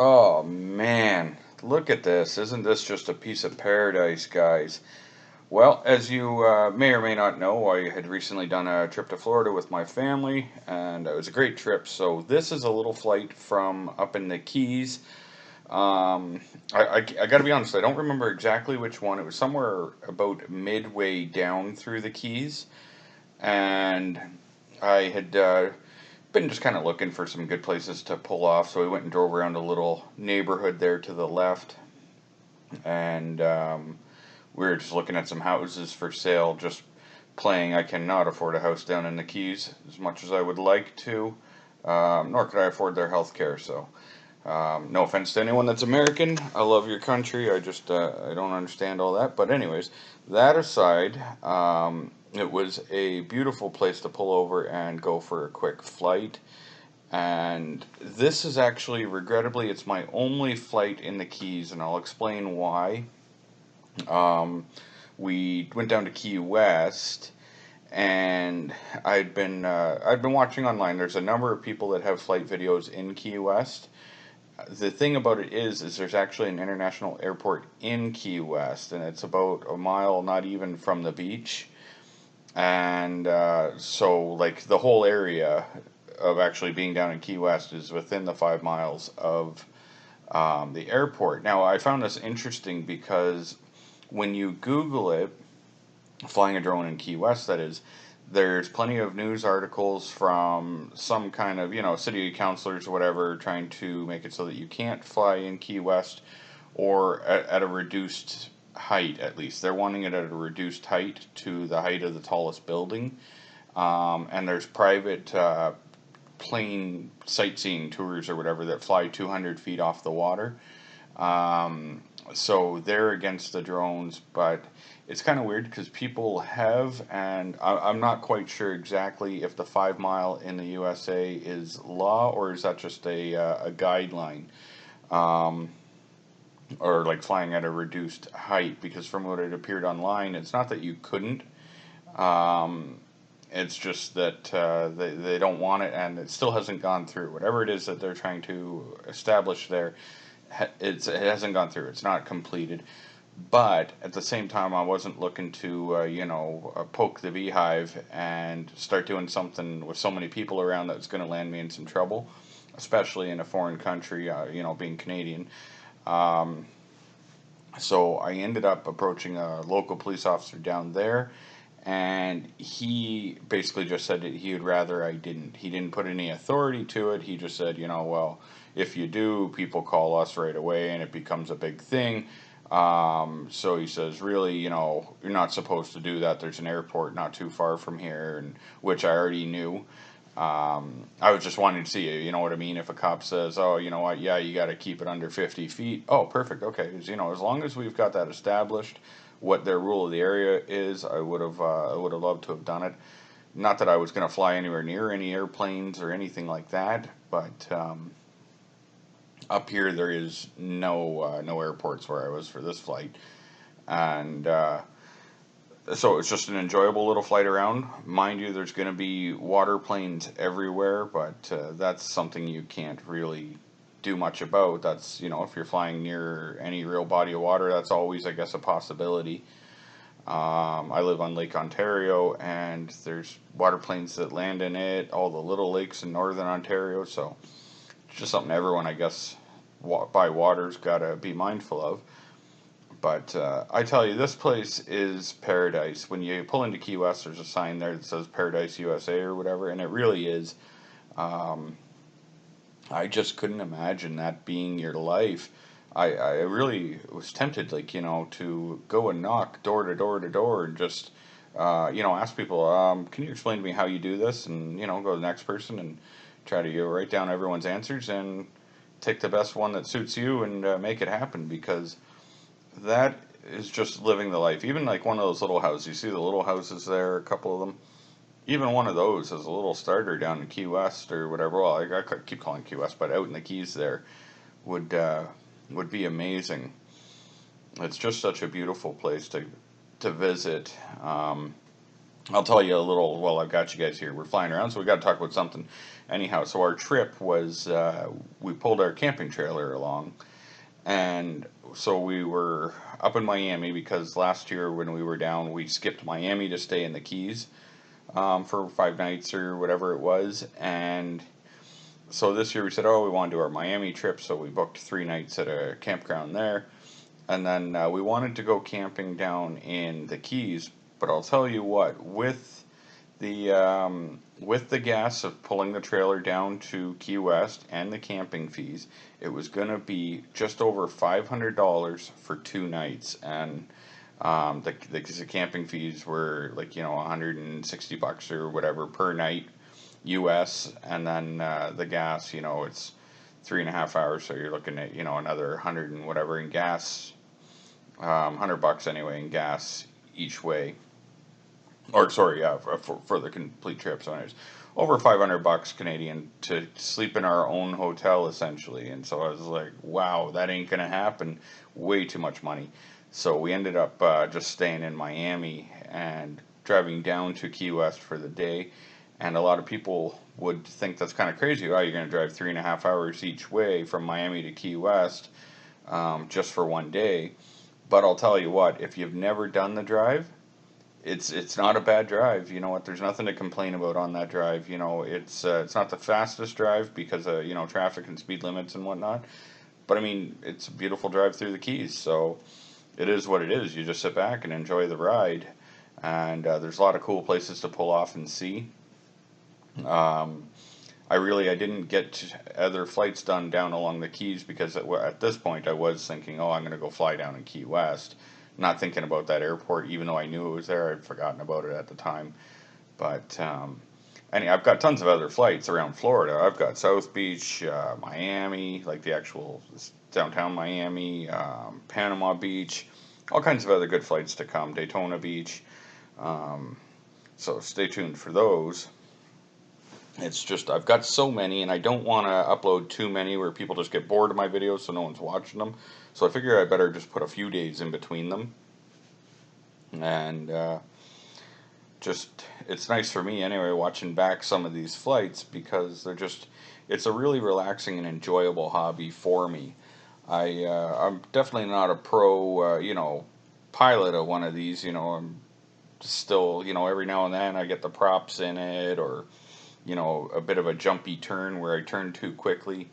Oh man, look at this. Isn't this just a piece of paradise, guys? Well, as you may or may not know, I had recently done a trip to Florida with my family, and it was a great trip. So, this is a little flight from up in the Keys. I got to be honest, I don't remember exactly which one. It was somewhere about midway down through the Keys, and I had been just kind of looking for some good places to pull off, so we went and drove around a little neighborhood there to the left, and we were just looking at some houses for sale, just playing. I cannot afford a house down in the Keys as much as I would like to, nor could I afford their health care, so no offense to anyone that's American. I love your country. I don't understand all that. But anyways, that aside, it was a beautiful place to pull over and go for a quick flight. And this is actually, regrettably, it's my only flight in the Keys, and I'll explain why. Um, we went down to Key West, and I'd been watching online. There's a number of people that have flight videos in Key West. The thing about it is there's actually an international airport in Key West, and it's about a mile, not even from the beach. And so, like, the whole area of actually being down in Key West is within the 5 miles of the airport. Now, I found this interesting because when you Google it, flying a drone in Key West, that is, there's plenty of news articles from some kind of, city councilors or whatever trying to make it so that you can't fly in Key West or at a reduced height, at least. They're wanting it at a reduced height to the height of the tallest building. And there's private plane sightseeing tours or whatever that fly 200 feet off the water. So they're against the drones, but it's kind of weird because people have, and I'm not quite sure exactly if the 5 mile in the USA is law or is that just a guideline, um, or like flying at a reduced height. Because from what it appeared online, it's not that you couldn't. Um, it's just that they don't want it, and it still hasn't gone through. Whatever it is that they're trying to establish there, it hasn't gone through. It's not completed. But at the same time, I wasn't looking to, poke the beehive and start doing something with so many people around that's going to land me in some trouble, especially in a foreign country, being Canadian. Um, so I ended up approaching a local police officer down there, and he basically just said that he would rather I didn't. He didn't put any authority to it. He just said, well, if you do, people call us right away, and it becomes a big thing. So he says, really, you're not supposed to do that. There's an airport not too far from here, and which I already knew. I was just wanting to see, you know what I mean? If a cop says, oh, you know what, yeah, you got to keep it under 50 feet. Oh, perfect. Okay. As long as we've got that established, what their rule of the area is, I would have loved to have done it. Not that I was going to fly anywhere near any airplanes or anything like that, but up here there is no airports where I was for this flight, and so it's just an enjoyable little flight around. Mind you, there's going to be water planes everywhere, but that's something you can't really do much about. That's, if you're flying near any real body of water, that's always, I guess, a possibility. I live on Lake Ontario, and there's water planes that land in it, all the little lakes in northern Ontario, so it's just something everyone, I guess, by water's got to be mindful of. But I tell you, this place is paradise. When you pull into Key West, there's a sign there that says Paradise USA or whatever, and it really is. Um, I just couldn't imagine that being your life. I really was tempted, like, to go and knock door to door to door and just, ask people, can you explain to me how you do this? And, go to the next person and try to write down everyone's answers and take the best one that suits you and make it happen, because that is just living the life. Even like one of those little houses, you see the little houses there, a couple of them. Even one of those is a little starter down in Key West or whatever. Well, I keep calling Key West, but out in the Keys there would would be amazing. It's just such a beautiful place to visit. I'll tell you a little. Well, I've got you guys here. We're flying around, so we got to talk about something. Anyhow, so our trip was we pulled our camping trailer along, and so we were up in Miami because last year when we were down, we skipped Miami to stay in the Keys for 5 nights or whatever it was, and so this year we said, oh, we want to do our Miami trip, so we booked 3 nights at a campground there, and then we wanted to go camping down in the Keys. But I'll tell you what, with the gas of pulling the trailer down to Key West and the camping fees, it was gonna be just over $500 for 2 nights, and the camping fees were like $160 or whatever per night U.S. And then the gas, it's 3.5 hours, so you're looking at another 100 and whatever in gas, $100 anyway in gas each way. Or sorry, yeah, for the complete trip. So anyways, over $500 Canadian to sleep in our own hotel essentially. And so I was like, wow, that ain't gonna happen. Way too much money. So we ended up just staying in Miami and driving down to Key West for the day. And a lot of people would think that's kind of crazy. Oh, you're gonna drive 3.5 hours each way from Miami to Key West just for one day. But I'll tell you what, if you've never done the drive, it's not a bad drive. You know what? There's nothing to complain about on that drive. It's not the fastest drive because of traffic and speed limits and whatnot. But I mean, it's a beautiful drive through the Keys. So it is what it is. You just sit back and enjoy the ride. And there's a lot of cool places to pull off and see. I didn't get other flights done down along the Keys because at this point I was thinking, oh, I'm going to go fly down in Key West. Not thinking about that airport, even though I knew it was there. I'd forgotten about it at the time. But anyway, I've got tons of other flights around Florida. I've got South Beach, Miami, like the actual downtown Miami, Panama Beach, all kinds of other good flights to come, Daytona Beach. So stay tuned for those. It's just, I've got so many, and I don't want to upload too many where people just get bored of my videos so no one's watching them. So I figure I better just put a few days in between them. And it's nice for me anyway watching back some of these flights because it's a really relaxing and enjoyable hobby for me. I'm definitely not a pro, pilot of one of these. I'm still, every now and then I get the props in it, or a bit of a jumpy turn where I turn too quickly.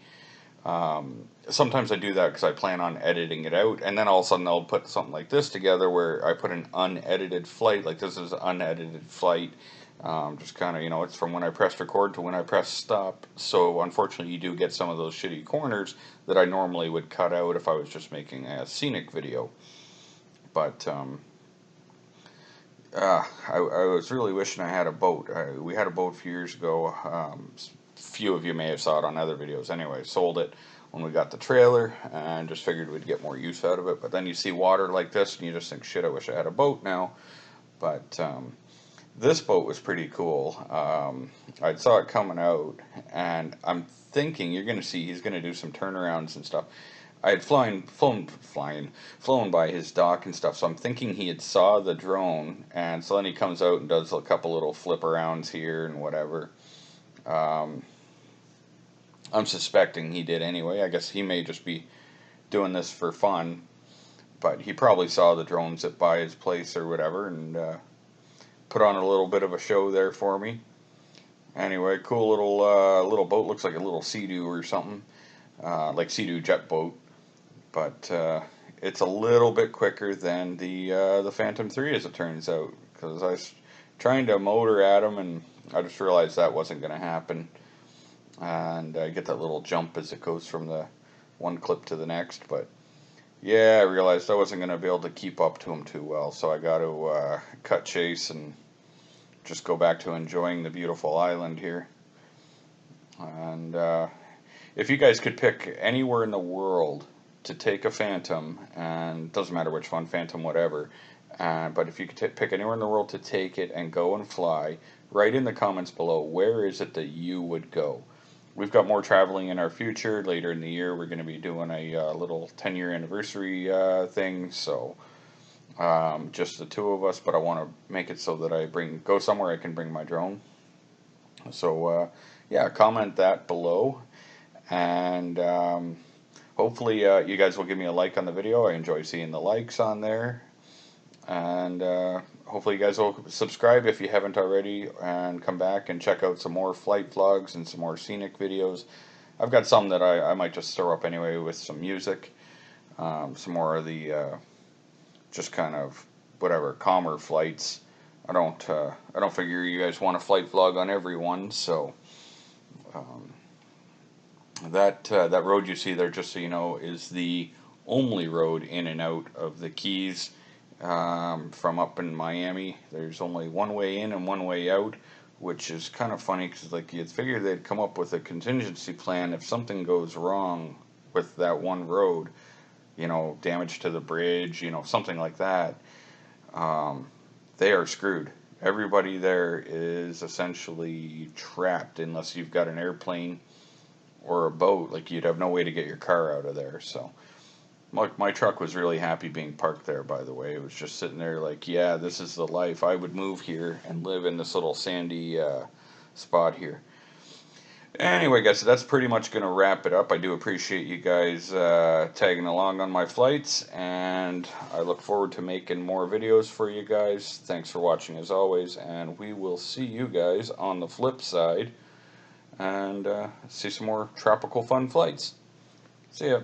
Sometimes I do that because I plan on editing it out, and then all of a sudden I'll put something like this together where I put an unedited flight, like this is an unedited flight, just kind of, it's from when I pressed record to when I press stop. So unfortunately you do get some of those shitty corners that I normally would cut out if I was just making a scenic video. But I was really wishing I had a boat. We had a boat a few years ago. Few of you may have saw it on other videos. Anyway, sold it when we got the trailer and just figured we'd get more use out of it. But then you see water like this and you just think, shit, I wish I had a boat now. But this boat was pretty cool. I saw it coming out, and I'm thinking you're going to see he's going to do some turnarounds and stuff. I had flown by his dock and stuff, so I'm thinking he had saw the drone, and so then he comes out and does a couple little flip arounds here and whatever. I'm suspecting he did anyway. I guess he may just be doing this for fun, but he probably saw the drones at by his place or whatever, and put on a little bit of a show there for me. Anyway, cool little boat. Looks like a little Sea-Doo or something, like Sea-Doo jet boat. But it's a little bit quicker than the Phantom 3, as it turns out, because I was trying to motor at him, and I just realized that wasn't going to happen. And I get that little jump as it goes from the one clip to the next. But yeah, I realized I wasn't going to be able to keep up to him too well, so I got to cut chase and just go back to enjoying the beautiful island here. And if you guys could pick anywhere in the world to take a Phantom, and it doesn't matter which one, Phantom whatever, but if you could pick anywhere in the world to take it and go and fly, write in the comments below, where is it that you would go? We've got more traveling in our future. Later in the year we're going to be doing a little 10-year anniversary thing, so just the two of us, but I want to make it so that I go somewhere I can bring my drone. So yeah, comment that below, and hopefully you guys will give me a like on the video. I enjoy seeing the likes on there, and hopefully you guys will subscribe if you haven't already, and come back and check out some more flight vlogs and some more scenic videos. I've got some that I might just throw up anyway with some music, some more of the just kind of whatever calmer flights. I don't figure you guys want a flight vlog on every one, so that road you see there, just so you know, is the only road in and out of the Keys from up in Miami. There's only one way in and one way out, which is kind of funny because like you'd figure they'd come up with a contingency plan if something goes wrong with that one road, you know, damage to the bridge, you know, something like that. They are screwed. Everybody there is essentially trapped unless you've got an airplane or a boat. Like, you'd have no way to get your car out of there. So my truck was really happy being parked there, by the way. It was just sitting there like, yeah, this is the life. I would move here and live in this little sandy spot here. Anyway, guys, so that's pretty much going to wrap it up. I do appreciate you guys tagging along on my flights, and I look forward to making more videos for you guys. Thanks for watching as always, and we will see you guys on the flip side, and see some more tropical fun flights. See ya.